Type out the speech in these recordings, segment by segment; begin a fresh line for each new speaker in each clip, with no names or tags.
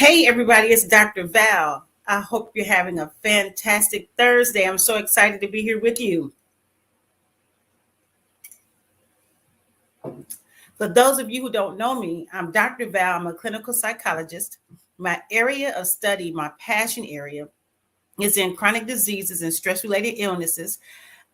Hey, everybody, it's Dr. Val. I hope you're having a fantastic Thursday. I'm so excited to be here with you. For those of you who don't know me, I'm Dr. Val. I'm a clinical psychologist. My area of study, my passion area, is in chronic diseases and stress related illnesses.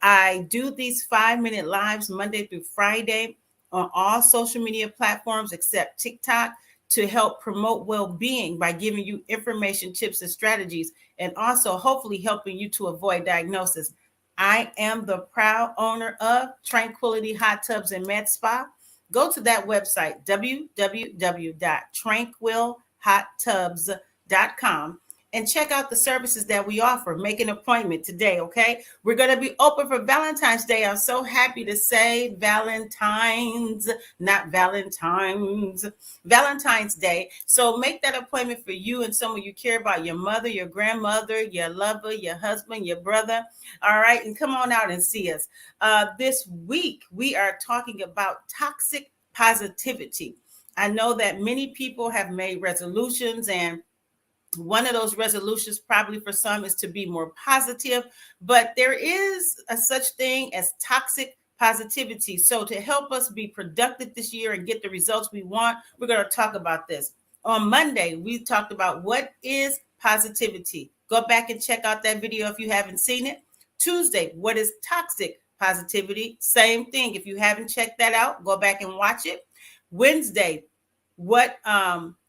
I do these 5-minute lives Monday through Friday on all social media platforms except TikTok to help promote well being by giving you information, tips, and strategies, and also hopefully helping you to avoid diagnosis. I am the proud owner of Tranquility Hot Tubs and Med Spa. Go to that website, www.tranquilhottubs.com, and check out the services that we offer. Make an appointment today, okay? We're going to be open for Valentine's Day. I'm so happy to say Valentine's, not Valentine's, Valentine's Day. So make that appointment for you and someone you care about, your mother, your grandmother, your lover, your husband, your brother. All right, and come on out and see us. This week, we are talking about toxic positivity. I know that many people have made resolutions, and one of those resolutions probably for some is to be more positive, but there is a such thing as toxic positivity. So to help us be productive this year and get the results we want, we're going to talk about this. On Monday, we talked about what is positivity. Go back and check out that video if you haven't seen it. Tuesday, what is toxic positivity? Same thing. If you haven't checked that out, go back and watch it. Wednesday, what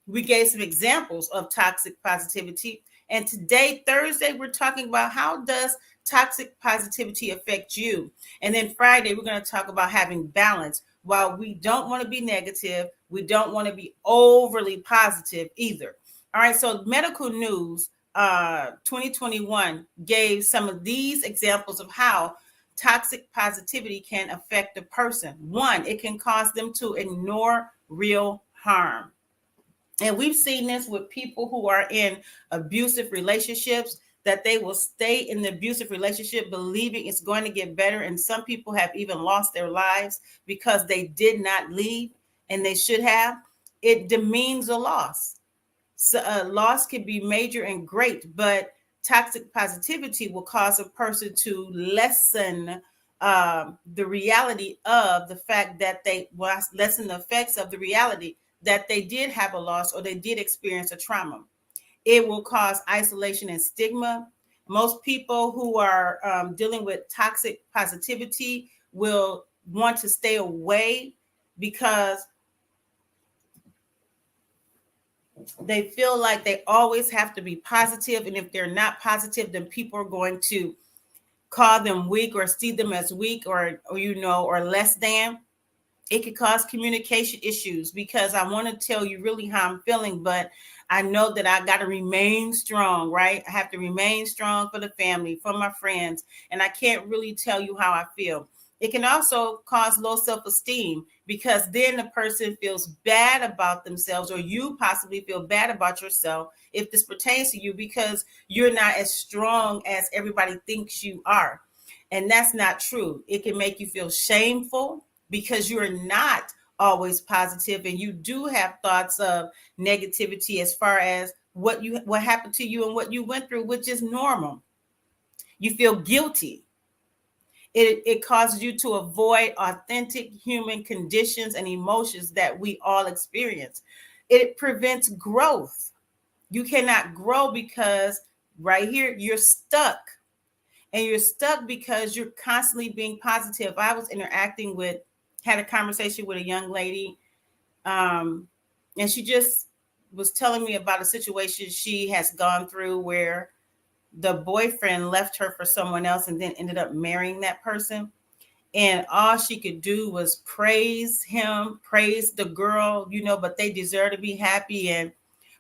we gave some examples of toxic positivity. And today, Thursday, we're talking about how does toxic positivity affect you? And then Friday, we're going to talk about having balance. While we don't want to be negative, we don't want to be overly positive either. All right, so medical news 2021 gave some of these examples of how toxic positivity can affect a person. One, it can cause them to ignore real harm. And we've seen this with people who are in abusive relationships, that they will stay in the abusive relationship believing it's going to get better. And some people have even lost their lives because they did not leave, and they should have. It demeans a loss. So a loss can be major and great, but toxic positivity will cause a person to lessen the reality of the fact that they lessen the effects of the reality that they did have a loss or they did experience a trauma. It will cause isolation and stigma. Most people who are dealing with toxic positivity will want to stay away because they feel like they always have to be positive. And if they're not positive, then people are going to call them weak or see them as weak or less than. It could cause communication issues because I want to tell you really how I'm feeling, but I know that I got to remain strong, right? I have to remain strong for the family, for my friends, and I can't really tell you how I feel. It can also cause low self-esteem because then the person feels bad about themselves, or you possibly feel bad about yourself if this pertains to you because you're not as strong as everybody thinks you are. And that's not true. It can make you feel shameful because you're not always positive and you do have thoughts of negativity as far as what happened to you and what you went through, which is normal. You feel guilty. It causes you to avoid authentic human conditions and emotions that we all experience. It prevents growth. You cannot grow because right here you're stuck. And you're stuck because you're constantly being positive. I was had a conversation with a young lady, and she just was telling me about a situation she has gone through where the boyfriend left her for someone else and then ended up marrying that person. And all she could do was praise him, praise the girl, but they deserve to be happy.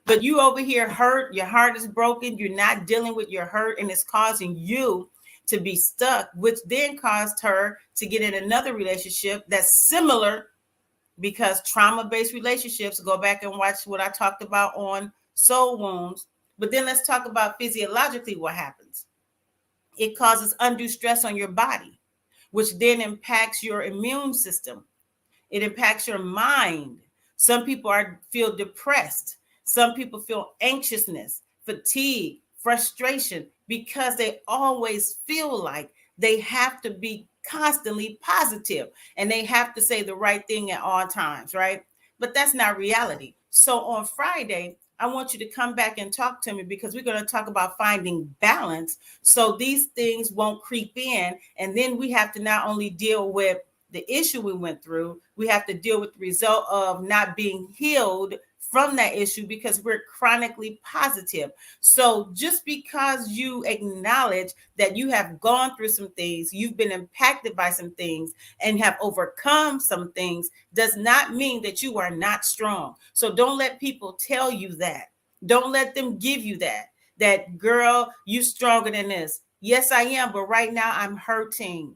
But you over here hurt, your heart is broken, you're not dealing with your hurt, and it's causing you to be stuck, which then caused her to get in another relationship that's similar, because trauma-based relationships, go back and watch what I talked about on soul wounds. But then let's talk about physiologically what happens. It causes undue stress on your body, which then impacts your immune system. It impacts your mind. Some people feel depressed. Some people feel anxiousness, fatigue, frustration because they always feel like they have to be constantly positive and they have to say the right thing at all times, right? But that's not reality. So on Friday, I want you to come back and talk to me because we're going to talk about finding balance so these things won't creep in. And then we have to not only deal with the issue we went through, we have to deal with the result of not being healed from that issue because we're chronically positive. So just because you acknowledge that you have gone through some things, you've been impacted by some things and have overcome some things does not mean that you are not strong. So don't let people tell you that. Don't let them give you that girl, you stronger than this. Yes, I am, but right now I'm hurting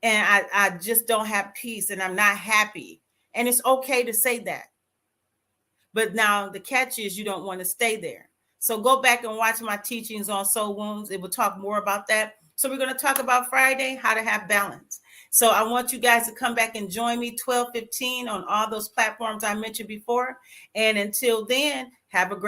and I just don't have peace and I'm not happy. And it's okay to say that. But now the catch is you don't want to stay there. So go back and watch my teachings on soul wounds. It will talk more about that. So we're going to talk about Friday, how to have balance. So I want you guys to come back and join me 12:15 on all those platforms I mentioned before. And until then, have a great